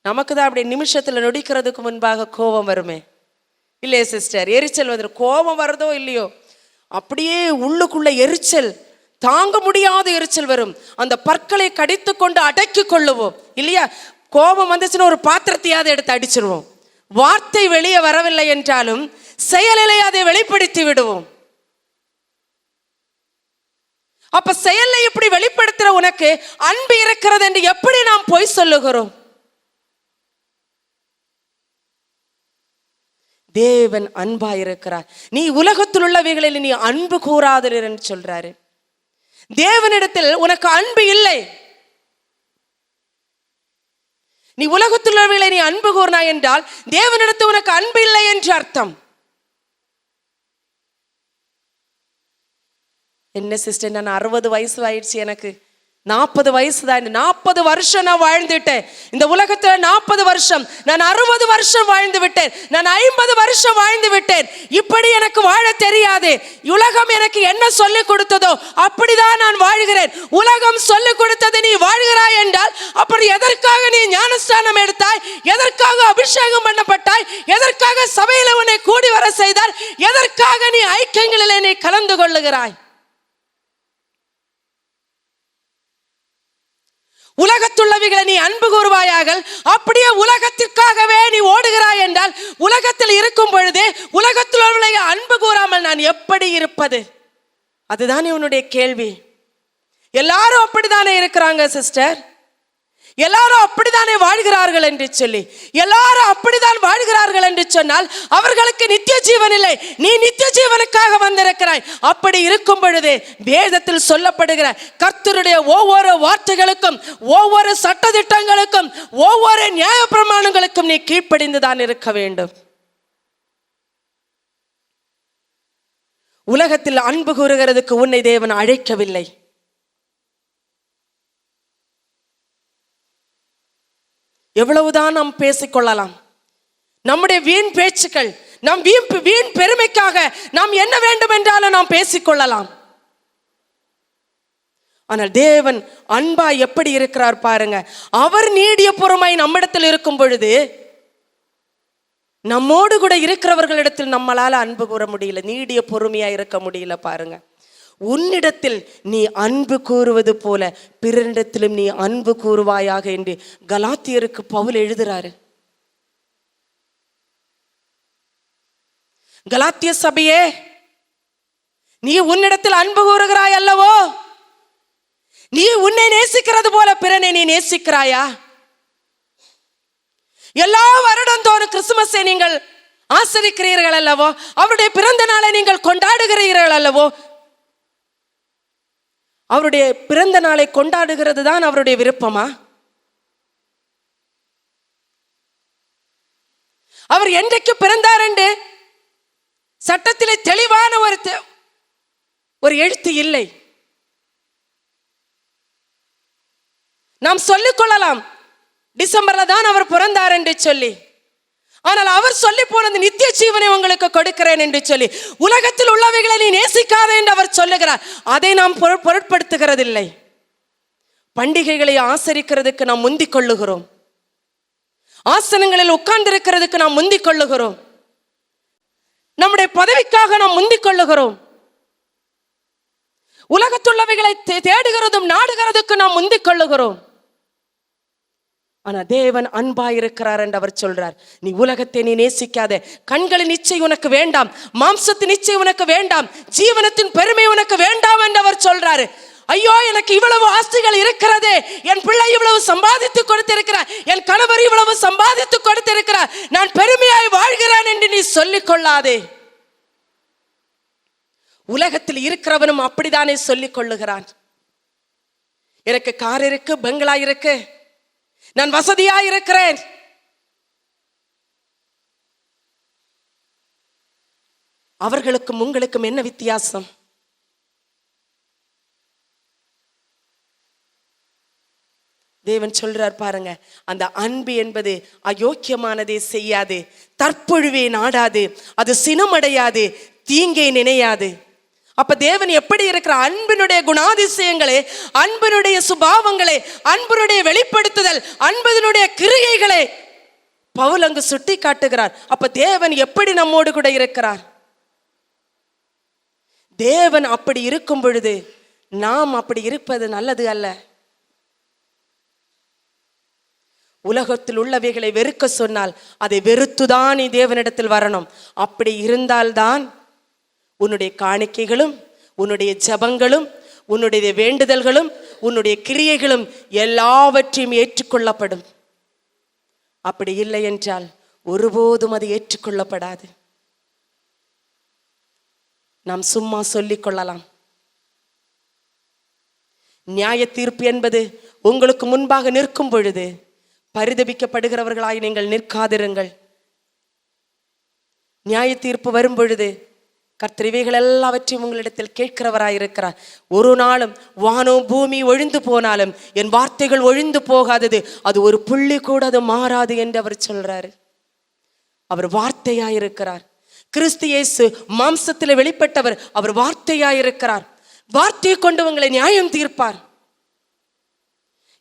நமக்கு தான் அப்படி நிமிஷத்துல நொடிக்கிறதுக்கு முன்பாக கோபம் வருமே, இல்லையே சிஸ்டர்? எரிச்சல் வந்து கோபம் வருதோ இல்லையோ, அப்படியே உள்ளுக்குள்ள எரிச்சல், தாங்க முடியாத எரிச்சல் வரும். அந்த பற்களை கடித்து கொண்டு அடக்கி கொள்ளுவோம், இல்லையா? கோபம் வந்துச்சுன்னா ஒரு பாத்திரத்தையாவது எடுத்து அடிச்சிருவோம். வார்த்தை வெளியே வரவில்லை என்றாலும் செயலிலே அதை வெளிப்படுத்தி விடுவோம். அப்ப செயலை இப்படி வெளிப்படுத்துற உனக்கு அன்பு இருக்கிறது என்று எப்படி நாம் பொய் சொல்லுகிறோம்? தேவன் அன்பா இருக்கிறார். நீ உலகத்தில் உள்ளவைகளில் நீ அன்பு கூறாதீர் என்று சொல்றாரு. தேவனிடத்தில் உனக்கு அன்பு இல்லை. நீ உலகத்தில் உள்ளவைகளை நீ அன்பு கூறினாய் என்றால் தேவனிடத்தில் உனக்கு அன்பு இல்லை என்று அர்த்தம். என்ன சிஸ்டர், நான் 60 வயசு ஆயிடுச்சு, எனக்கு 40 வயசு தான். 40 வருஷம் நான் வாழ்ந்துட்டேன் இந்த உலகத்துல. 40 வருஷம், நான் 60 வருஷம் வாழ்ந்து விட்டேன், நான் 50 வருஷம் வாழ்ந்து விட்டேன். இப்படி எனக்கு வாழ தெரியாது. உலகம் எனக்கு என்ன சொல்லிக் கொடுத்ததோ அப்படிதான் நான் வாழ்கிறேன். உலகம் சொல்லிக் கொடுத்தது நீ வாழ்கிறாய் என்றால் அப்புறம் எதற்காக நீ ஞானஸ்தானம் எடுத்தாய்? எதற்காக அபிஷேகம் பண்ணப்பட்டாய்? எதற்காக சபையில உன்னை கூடி வர செய்தார்? எதற்காக நீ ஐக்கியங்களிலே நீ கலந்து கொள்ளுகிறாய்? உலகத்துள்ளவைகளை நீ அன்பு கூறுவாயாக. அப்படியே உலகத்திற்காகவே நீ ஓடுகிறாய் என்றால் உலகத்தில் இருக்கும் பொழுது உலகத்தில் உள்ளவர்களை அன்பு கூறாமல் நான் எப்படி இருப்பது? அதுதானே உன்னுடைய கேள்வி. எல்லாரும் அப்படித்தானே இருக்கிறாங்க சிஸ்டர், எல்லாரும் அப்படித்தானே வாழ்கிறார்கள் என்று சொல்லி, எல்லாரும் அப்படித்தான் வாழ்கிறார்கள் என்று சொன்னால் அவர்களுக்கு நித்திய ஜீவன் இல்லை. நீ நித்திய ஜீவனுக்காக வந்திருக்கிறாய். அப்படி இருக்கும் பொழுது வேதத்தில் சொல்லப்படுகிற கர்த்தருடைய ஒவ்வொரு வார்த்தைகளுக்கும், ஒவ்வொரு சட்டதிட்டங்களுக்கும், ஒவ்வொரு நியாய பிரமாணங்களுக்கும் நீ கீழ்ப்படிந்துதான் இருக்க வேண்டும். உலகத்தில் அன்பு கூறுகிறதுக்கு உன்னை தேவன் அழைக்கவில்லை. எவ்வளவுதான் நாம் பேசிக்கொள்ளலாம், நம்முடைய வீண் பேச்சுக்கள், நம் வீண் பெருமைக்காக நாம் என்ன வேண்டும் என்றாலும் நாம் பேசிக்கொள்ளலாம். ஆனால் தேவன் அன்பா எப்படி இருக்கிறார் பாருங்க. அவர் நீடிய பொறுமை நம்மிடத்தில் இருக்கும் பொழுது நம்மோடு கூட இருக்கிறவர்களிடத்தில் நம்மளால அன்பு கூற முடியல, நீடிய பொறுமையா இருக்க முடியல. பாருங்க, உன்னிடத்தில் நீ அன்பு கூறுவது போல பிறரிடத்திலும் நீ அன்பு கூறுவாயாக என்று கலாத்தியருக்கு பவுல் எழுதுறாரு. கலாத்திய சபையே, நீ உன்னிடத்தில் அன்பு கூறுகிறாய் அல்லவோ? நீ உன்னை நேசிக்கிறது போல பிறனை நீ நேசிக்கிறாயா? எல்லா வருடந்தோறும் கிறிஸ்துமஸை நீங்கள் ஆசரிக்கிறீர்கள் அல்லவோ? அவருடைய பிறந்த நாளை நீங்கள் கொண்டாடுகிறீர்கள் அல்லவோ? அவருடைய பிறந்த நாளை கொண்டாடுகிறது தான் அவருடைய விருப்பமா? அவர் என்றைக்கு பிறந்தார் என்று சட்டத்திலே தெளிவான ஒரு எழுத்து இல்லை. நாம் சொல்லிக் கொள்ளலாம் டிசம்பர்ல தான் அவர் பிறந்தார் என்று சொல்லி, ஆனால் அவர் சொல்லி போனது நித்திய ஜீவனை உங்களுக்கு கொடுக்கிறேன் என்று சொல்லி, உலகத்தில் உள்ளவைகளை நீ நேசிக்காதே என்று அவர் சொல்லுகிறார். அதை நாம் பொருட்படுத்துகிறதில்லை. பண்டிகைகளை ஆசரிக்கிறதுக்கு நாம் முந்திக் கொள்ளுகிறோம், ஆசனங்களில் உட்கார்ந்து இருக்கிறதுக்கு நாம் முந்திக் கொள்ளுகிறோம், நம்முடைய பதவிக்காக நாம் முந்திக் கொள்ளுகிறோம். உலகத்துள்ளவைகளை தேடுகிறதும் நாடுகிறதுக்கு நாம் முந்திக் கொள்ளுகிறோம். ஆனா தேவன் அன்பாயிருக்கிறார் என்று அவர் சொல்றார். நீ உலகத்தை நீ நேசிக்காத. கண்களின் இச்சை உனக்கு வேண்டாம், மாம்சத்தின் இச்சை உனக்கு வேண்டாம், ஜீவனத்தின் பெருமை உனக்கு வேண்டாம் என்று அவர் சொல்றாரு. ஐயோ, எனக்கு இவ்வளவு ஆஸ்திகள் இருக்கிறதே, என் பிள்ளை இவ்வளவு சம்பாதித்து கொடுத்திருக்கிறார், என் கணவர் இவ்வளவு சம்பாதித்து கொடுத்திருக்கிறார், நான் பெருமையாய் வாழ்கிறேன் என்று நீ சொல்லிக் கொள்ளாதே. உலகத்தில் இருக்கிறவனும் அப்படித்தானே சொல்லிக் கொள்ளுகிறான். எனக்கு கார் இருக்கு, பெங்களா இருக்கு, நான் வசதியா இருக்கிறேன். அவர்களுக்கும் உங்களுக்கும் என்ன வித்தியாசம்? தேவன் சொல்றார் பாருங்க, அந்த அன்பு என்பது அயோக்கியமானதே செய்யாது, தற்பொழுவே நாடாது, அது சினமடையாது, தீங்கை நினையாது. அப்ப தேவன் எப்படி இருக்கிற அன்பினுடைய குணாதிசயங்களே, அன்பினுடைய சுபாவங்களே, அன்பினுடைய வெளிப்படுத்துதல், அன்பினுடைய கிரியைகளே பவுல் அங்கு சுட்டி காட்டுகிறார். அப்ப தேவன் எப்படி நம்மோடு கூட இருக்கிறார்? தேவன் அப்படி இருக்கும் பொழுது நாம் அப்படி இருப்பது நல்லது அல்ல. உலகத்தில் உள்ளவைகளை வெறுக்க சொன்னால் அதை வெறுத்துதான் நீ தேவனிடத்தில் வரணும். அப்படி இருந்தால்தான் உன்னுடைய காணிக்கைகளும், உன்னுடைய ஜபங்களும், உன்னுடைய வேண்டுதல்களும், உன்னுடைய கிரியைகளும் எல்லாவற்றையும் ஏற்றுக்கொள்ளப்படும். அப்படி இல்லை என்றால் ஒருபோதும் அது ஏற்றுக்கொள்ளப்படாது. நாம் சும்மா சொல்லிக் கொள்ளலாம். நியாய தீர்ப்பு என்பது உங்களுக்கு முன்பாக நிற்கும் பொழுது பரிதபிக்கப்படுகிறவர்களாய் நீங்கள் நிற்காதிருங்கள். நியாய தீர்ப்பு வரும் பொழுது கர்த்தர் இவைகள் எல்லாவற்றையும் உங்களிடத்தில் கேட்கிறவராயிருக்கிறார். ஒரு நாளும் வானோ பூமி ஒழிந்து போனாலும் என் வார்த்தைகள் ஒழிந்து போகாதது, அது ஒரு புள்ளி கூட அது மாறாது என்று அவர் சொல்றாரு. அவர் வார்த்தையாயிருக்கிறார். கிறிஸ்து இயேசு மாம்சத்தில் வெளிப்பட்டவர், அவர் வார்த்தையாயிருக்கிறார். வார்த்தையை கொண்டு உங்களை நியாயம் தீர்ப்பார்.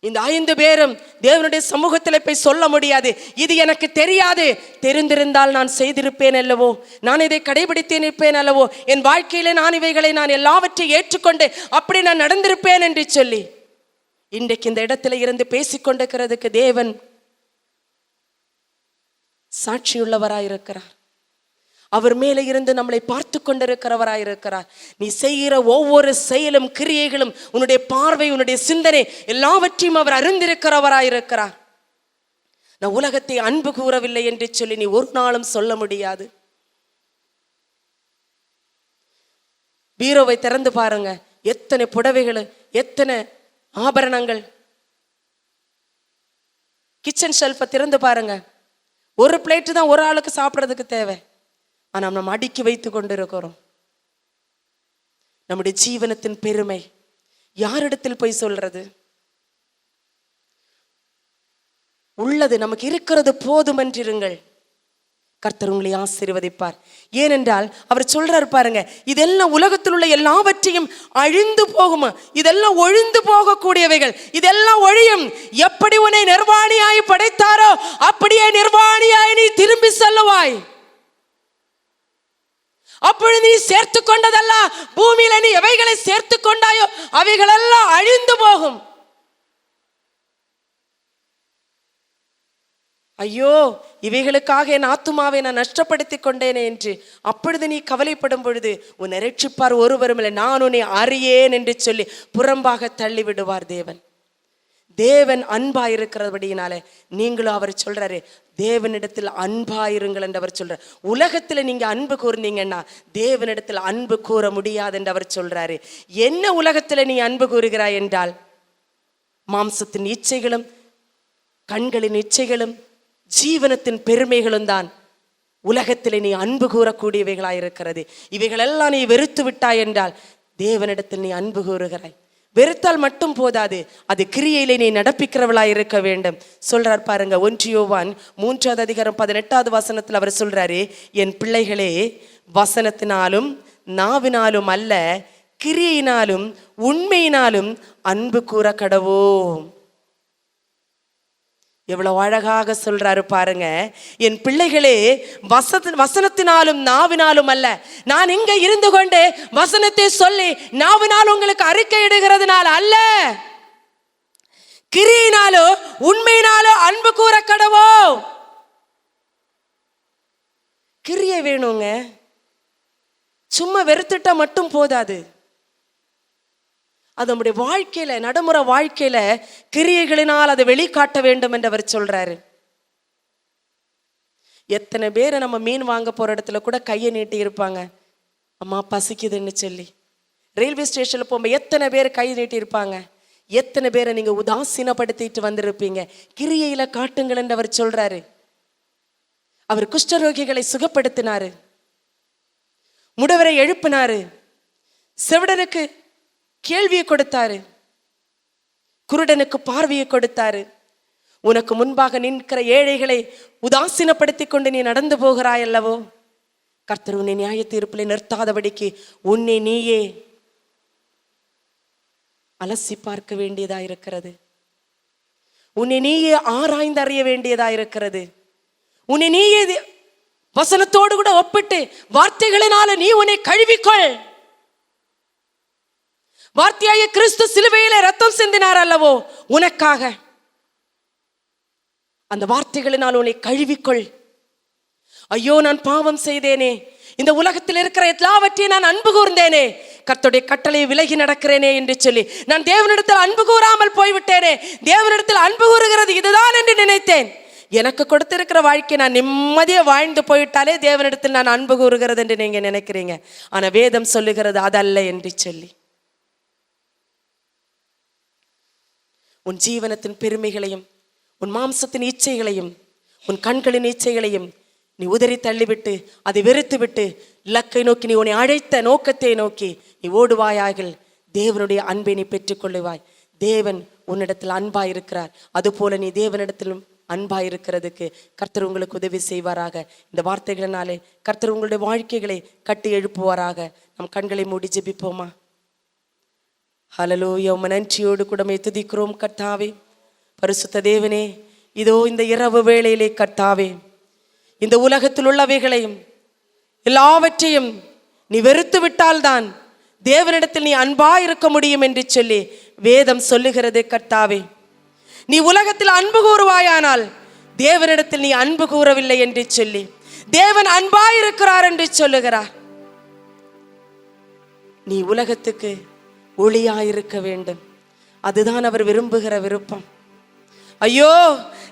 இந்த 5 பேரும் தேவனுடைய சமூகத்தில் போய் சொல்ல முடியாது, இது எனக்கு தெரியாது, தெரிந்திருந்தால் நான் செய்திருப்பேன் அல்லவோ, நான் இதை கடைபிடித்தேன் இருப்பேன் அல்லவோ, என் வாழ்க்கையிலே நான் இவைகளை நான் எல்லாவற்றையும் ஏற்றுக்கொண்டு அப்படி நான் நடந்திருப்பேன் என்று சொல்லி இன்றைக்கு இந்த இடத்துல இருந்து பேசிக்கொண்டிருக்கிறதுக்கு தேவன் சாட்சியுள்ளவராயிருக்கிறார். அவர் மேலே இருந்து நம்மளை பார்த்து கொண்டிருக்கிறவராயிருக்கிறார். நீ செய்கிற ஒவ்வொரு செயலும், கிரியைகளும், உன்னுடைய பார்வை, உன்னுடைய சிந்தனை எல்லாவற்றையும் அவர் அறிந்திருக்கிறவராயிருக்கிறார். நான் உலகத்தை அன்பு கூறவில்லை என்று சொல்லி நீ ஒரு நாளும் சொல்ல முடியாது. பீரோவை திறந்து பாருங்க, எத்தனை புடவைகள், எத்தனை ஆபரணங்கள். கிச்சன் ஷெல்ஃபை திறந்து பாருங்க, ஒரு பிளேட்டு தான் ஒரு ஆளுக்கு சாப்பிட்றதுக்கு தேவை. ஆனால் நம்ம அடுக்கி வைத்து கொண்டிருக்கிறோம். நம்முடைய ஜீவனத்தின் பெருமை யாரிடத்தில் போய் சொல்றது? உள்ளது நமக்கு இருக்கிறது போதும் என்றிருங்கள். கர்த்தர் உங்களை ஆசீர்வதிப்பார். ஏனென்றால் அவர் சொல்றார் பாருங்க, இதெல்லாம் உலகத்தில் உள்ள எல்லாவற்றையும் அழிந்து போகுமா, இதெல்லாம் ஒழிந்து போகக்கூடியவைகள், இதெல்லாம் ஒழியும். எப்படி உன்னை நிர்வாணியாய் படைத்தாரோ அப்படியே நிர்வாணியாய் நீ திரும்பி செல்லுவாய். அப்பொழுது நீ சேர்த்து கொண்டதல்ல, பூமியில நீ எவைகளை சேர்த்து கொண்டாயோ அவைகளெல்லாம் அழிந்து போகும். ஐயோ, இவைகளுக்காக என் ஆத்துமாவை நான் நஷ்டப்படுத்தி கொண்டேனே என்று அப்பொழுது நீ கவலைப்படும் பொழுது உன்னை ரட்சிப்பார் ஒருவரும் இல்லை, நான் உன்னை அறியேன் என்று சொல்லி புறம்பாக தள்ளி விடுவார் தேவன். தேவன் அன்பாயிருக்கிறபடியினாலே நீங்களும் அவர் சொல்றாரு, தேவனிடத்தில் அன்பாயிருங்கள் என்று அவர் சொல்றார். உலகத்துல நீங்க அன்பு கூர்ந்தீங்கன்னா தேவனிடத்தில் அன்பு கூற முடியாது என்று அவர் சொல்றாரு. என்ன உலகத்துல நீ அன்பு கூறுகிறாய் என்றால் மாம்சத்தின் இச்சைகளும், கண்களின் இச்சைகளும், ஜீவனத்தின் பெருமைகளும் தான் உலகத்தில் நீ அன்பு கூறக்கூடியவைகளாயிருக்கிறது. இவைகளெல்லாம் நீ வெறுத்து விட்டாய் என்றால் தேவனிடத்தில் நீ அன்பு கூறுகிறாய். வெறுத்தால் மட்டும் போதாது, அது கிரியையிலே நீ நடப்பிக்கிறவளாய் இருக்க வேண்டும். சொல்றார் பாருங்க, 1 யோவான் 3:18 அவர் சொல்றாரு, என் பிள்ளைகளே, வசனத்தினாலும் நாவினாலும் அல்ல, கிரியையினாலும் உண்மையினாலும் அன்பு கூற கடவோம். எவ்வளவு அழகாக சொல்றாரு பாருங்க. என் பிள்ளைகளே, வசனத்தினாலும் நாவினாலும் அல்ல. நான் இங்க இருந்து கொண்டு வசனத்தை சொல்லி நாவினால் உங்களுக்கு அறிக்கை இடுகிறதுனால அல்ல, கிரியினாலோ உண்மையினாலோ அன்பு கூற கடவோ. கிரியை வேணுங்க, சும்மா வெறுத்துட்டா மட்டும் போதாது. அது நம்முடைய வாழ்க்கையில, நடைமுறை வாழ்க்கையில கிரியைகளினால் அதை வெளிக்காட்ட வேண்டும் என்று அவர் சொல்றாரு. எத்தனை பேரை நம்ம மீன் வாங்க போற இடத்துல கூட கையை நீட்டி இருப்பாங்க, அம்மா பசிக்குதுன்னு சொல்லி. ரயில்வே ஸ்டேஷன்ல போகும்போது எத்தனை பேர் கை நீட்டி இருப்பாங்க. எத்தனை பேரை நீங்க உதாசீனப்படுத்திட்டு வந்திருப்பீங்க. கிரியையில காட்டுங்கள் என்று அவர் சொல்றாரு. அவர் குஷ்டரோகிகளை சுகப்படுத்தினாரு, முடவரை எழுப்பினாரு, செவிடனுக்கு கேள்வியை கொடுத்தாரு, குருடனுக்கு பார்வையை கொடுத்தாரு. உனக்கு முன்பாக நிற்கிற ஏழைகளை உதாசீனப்படுத்தி கொண்டு நீ நடந்து போகிறாய் அல்லவோ, கர்த்தர் உன்னை நியாய தீர்ப்பில் நிறுத்தாதபடிக்கு உன்னை நீயே அலசி பார்க்க வேண்டியதா இருக்கிறது. உன்னை நீயே ஆராய்ந்து அறிய வேண்டியதா இருக்கிறது. உன்னை நீயே வசனத்தோடு கூட ஒப்பிட்டு வார்த்தைகளினால நீ உன்னை கழுவிக்கொள். வார்த்தையாய கிறிஸ்து சிலுவையிலே ரத்தம் சிந்தினார் அல்லவோ உனக்காக. அந்த வார்த்தைகளினால் உன்னை கழுவிக்கொள். ஐயோ, நான் பாவம் செய்தேனே, இந்த உலகத்தில் இருக்கிற எல்லாவற்றையும் நான் அன்பு கூர்ந்தேனே, கர்த்தருடைய கட்டளை விலகி நடக்கிறேனே என்று சொல்லி நான் தேவனிடத்தில் அன்பு கூறாமல் போய்விட்டேனே. தேவனிடத்தில் அன்பு கூறுகிறது இதுதான் என்று நினைத்தேன். எனக்கு கொடுத்திருக்கிற வாழ்க்கை நான் நிம்மதியை வாழ்ந்து போயிட்டாலே தேவனிடத்தில் நான் அன்பு கூறுகிறது என்று நீங்க நினைக்கிறீங்க. ஆனா வேதம் சொல்லுகிறது அதல்ல என்று சொல்லி. உன் ஜீவனத்தின் பெருமைகளையும் உன் மாம்சத்தின் இச்சைகளையும் உன் கண்களின் இச்சைகளையும் நீ உதறி தள்ளிவிட்டு அதை வெறுத்து விட்டு இலக்கை நோக்கி நீ உன்னை அழைத்த நோக்கத்தை நோக்கி நீ ஓடுவாயாக. தேவனுடைய அன்பை நீ பெற்றுக்கொள்ளுவாய். தேவன் உன்னிடத்தில் அன்பாயிருக்கிறார். அதுபோல நீ தேவனிடத்திலும் அன்பாயிருக்கிறதுக்கு கர்த்தர் உங்களுக்கு உதவி செய்வாராக. இந்த வார்த்தைகளினாலே கர்த்தர் உங்களுடைய வாழ்க்கைகளை கட்டி எழுப்புவாராக. நம் கண்களை மூடி ஜெபிப்போமா? ஹல்லேலூயா. உம்மை நன்றியோடு கூட துதிக்கிறோம் கர்த்தாவே. பரிசுத்த தேவனே, இதோ இந்த இரவு வேளையிலே கர்த்தாவே, இந்த உலகத்தில் உள்ளவைகளையும் எல்லாவற்றையும் நீ வெறுத்து விட்டால்தான் தேவனிடத்தில் நீ அன்பா இருக்க முடியும் என்று சொல்லி வேதம் சொல்லுகிறது கர்த்தாவே. நீ உலகத்தில் அன்பு கூறுவாயானால் தேவனிடத்தில் நீ அன்பு கூறவில்லை என்று சொல்லி தேவன் அன்பாயிருக்கிறார் என்று சொல்லுகிறார். நீ உலகத்துக்கு ஒளியாயிருக்க வேண்டும், அதுதான் அவர் விரும்புகிற விருப்பம். ஐயோ,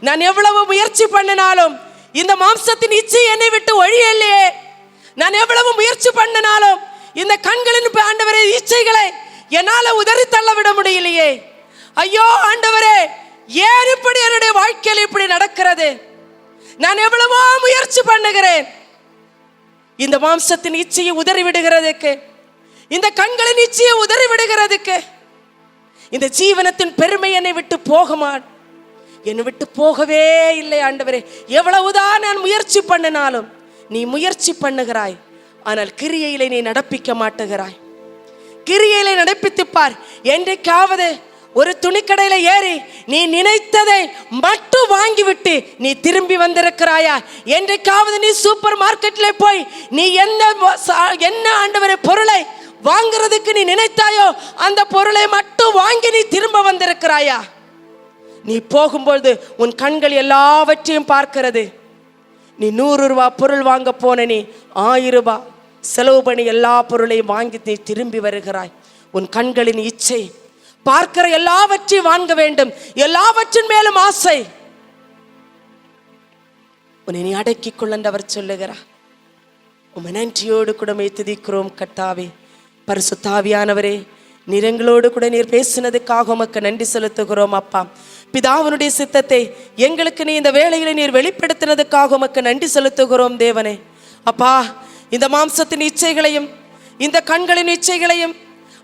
நான் எவ்வளவு முயற்சி பண்ணினாலும் இந்த மாம்சத்தின் இச்சை என்னை விட்டு ஒழியலையே. நான் எவ்வளவு முயற்சி பண்ணினாலும் இந்த கண்களின் ஆண்டவரே இச்சைகளை என்னால உதறி தள்ள விட முடியலையே. ஐயோ ஆண்டவரே, ஏன் இப்படி என்னுடைய வாழ்க்கையில் இப்படி நடக்கிறது? நான் எவ்வளவோ முயற்சி பண்ணுகிறேன் இந்த மாம்சத்தின் இச்சையை உதறி விடுகிறதுக்கு, இந்த கண்களின் இச்சையை உதறி விடுகிறதுக்கு. இந்த ஜீவனத்தின் பெருமை என்னை விட்டு என்னை விட்டு போகவே இல்லை ஆண்டவரே. எவ்வளவுதான் நான் முயற்சி பண்ணினாலும் நீ முயற்சி பண்ணுகிறாய், ஆனால் கிரியையிலே நீ நடப்பிக்க மாட்டுகிறாய். கிரியையிலே நடப்பித்துப்பார். என்றைக்காவது ஒரு துணிக்கடையில ஏறி நீ நினைத்ததை மட்டும் வாங்கிவிட்டு நீ திரும்பி வந்திருக்கிறாயா? என்றைக்காவது நீ சூப்பர் மார்க்கெட்ல போய் நீ என்ன ஆண்டவரே பொருளை வாங்குறதுக்கு நீ நினைத்தாயோ அந்த பொருளை மட்டும் வாங்கி நீ திரும்ப வந்திருக்கிறாயா? நீ போகும்போது உன் கண்கள் எல்லாவற்றையும் பார்க்கிறது. நீ 100 ரூபாய் பொருள் வாங்க போன நீ 1000 ரூபாய் செலவு பண்ணி எல்லா பொருளையும் வாங்கி நீ திரும்பி வருகிறாய். உன் கண்களின் இச்சை பார்க்கிற எல்லாவற்றையும் வாங்க வேண்டும், எல்லாவற்றின் மேலும் ஆசை. உன்னை நீ அடக்கிக் கொள்ளவர் சொல்லுகிறார். உம்மை நன்றியோடு கூட துதிக்கிறோம் கர்த்தாவே. பரிசுத்த ஆவியானவரே, நீர் எங்களோடு கூட நீர் பேசினதுக்காக உமக்கு நன்றி செலுத்துகிறோம் அப்பா. பிதாவினுடைய சித்தத்தை எங்களுக்கு நீ இந்த வேளையில நீர் வெளிப்படுத்தினதுக்காக உமக்கு நன்றி செலுத்துகிறோம் தேவனே. அப்பா, இந்த மாம்சத்தின் இச்சைகளையும் இந்த கண்களின் இச்சைகளையும்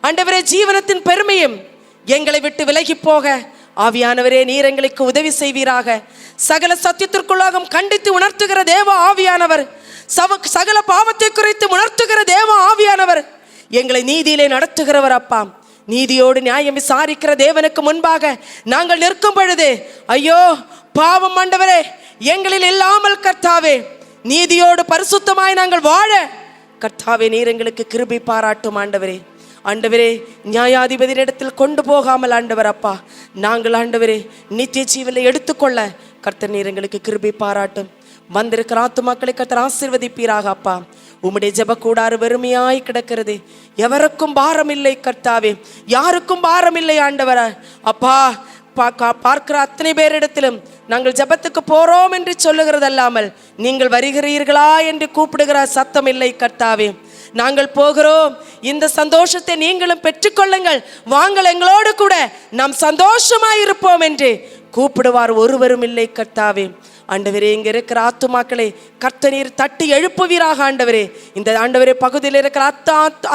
ஆண்டவரே ஜீவனத்தின் பெருமையும் எங்களை விட்டு விலகி போக ஆவியானவரே நீர் எங்களுக்கு உதவி செய்வீராக. சகல சத்தியத்திற்குள்ளாக கண்டித்து உணர்த்துகிற தேவ ஆவியானவர், சகல பாவத்தை குறித்து உணர்த்துகிற தேவ ஆவியானவர், எங்களை நீதியிலே நடத்துகிறவர் அப்பா. நீதியோடு நியாயம் விசாரிக்கிற தேவனுக்கு முன்பாக நாங்கள் நிற்கும் பொழுது, ஐயோ பாவம் ஆண்டவரே எங்களில் இல்லாமல் கர்த்தாவே நீதியோடு பரிசுத்தமாய் நாங்கள் வாழ கர்த்தாவே நீர் எங்களுக்கு கிருபை பாராட்டும் ஆண்டவரே. ஆண்டவரே நியாயாதிபதியிடத்தில் கொண்டு போகாமல் ஆண்டவர் அப்பா நாங்கள் ஆண்டவரே நித்திய ஜீவனை எடுத்துக்கொள்ள கர்த்தர் நீர் எங்களுக்கு கிருபை பாராட்டும். வந்திருக்கிற ஆத்துமாக்களை கர்த்தர் ஆசீர்வதிப்பீராக அப்பா. உம்முடைய ஜெப கூடாறு வெறுமையாய் கிடக்கிறது, எவருக்கும் பாரம் இல்லை கர்த்தாவே, யாருக்கும் பாரம் இல்லை ஆண்டவரா அப்பா. பார்க்கிற அத்தனை பேரிடத்திலும் நாங்கள் ஜெபத்துக்கு போறோம் என்று சொல்லுகிறது அல்லாமல் நீங்கள் வருகிறீர்களா என்று கூப்பிடுகிற சத்தம் இல்லை கர்த்தாவே. நாங்கள் போகிறோம், இந்த சந்தோஷத்தை நீங்களும் பெற்றுக்கொள்ளுங்கள், வாங்கள் எங்களோடு கூட நாம் சந்தோஷமாய் இருப்போம் என்று கூப்பிடுவார் ஒருவரும் இல்லை கர்த்தாவே. ஆண்டவரே இங்க இருக்கிற ஆத்துமாக்களை கர்த்தர் நீர் தட்டி எழுப்புவீராக ஆண்டவரே. இந்த ஆண்டவரே பகுதியில் இருக்கிற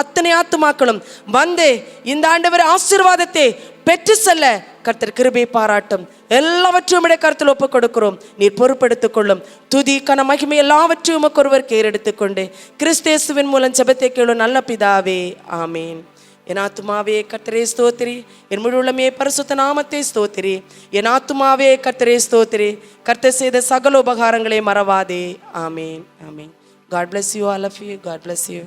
அத்தனை ஆத்துமாக்களும் வந்து இந்த ஆண்டவரே ஆசீர்வாதத்தை பெற்று செல்ல கர்த்தர் கிருபை பாராட்டும். எல்லாவற்றையும் உடைய கருத்தில் ஒப்புக் கொடுக்கிறோம், நீர் பொறுப்பெடுத்துக் கொள்ளும். துதி கன மகிமை எல்லாவற்றையும் உமக்கு ஒருவர் கேரெடுத்துக் கொண்டு கிறிஸ்தேசுவின் மூலம் ஜெபத்தை கேளும் நல்ல பிதாவே, ஆமேன். என் ஆத்துமாவே கர்த்தரே ஸ்தோத்திரி, என் முழு உள்ளமே பரிசுத்த நாமத்தை ஸ்தோத்திரி. என் ஆத்துமாவே கர்த்தரே ஸ்தோத்திரி, கர்த்தர் செய்த சகல உபகாரங்களை மறவாதே. ஆமேன், ஆமேன். God bless you, all of you. God bless you.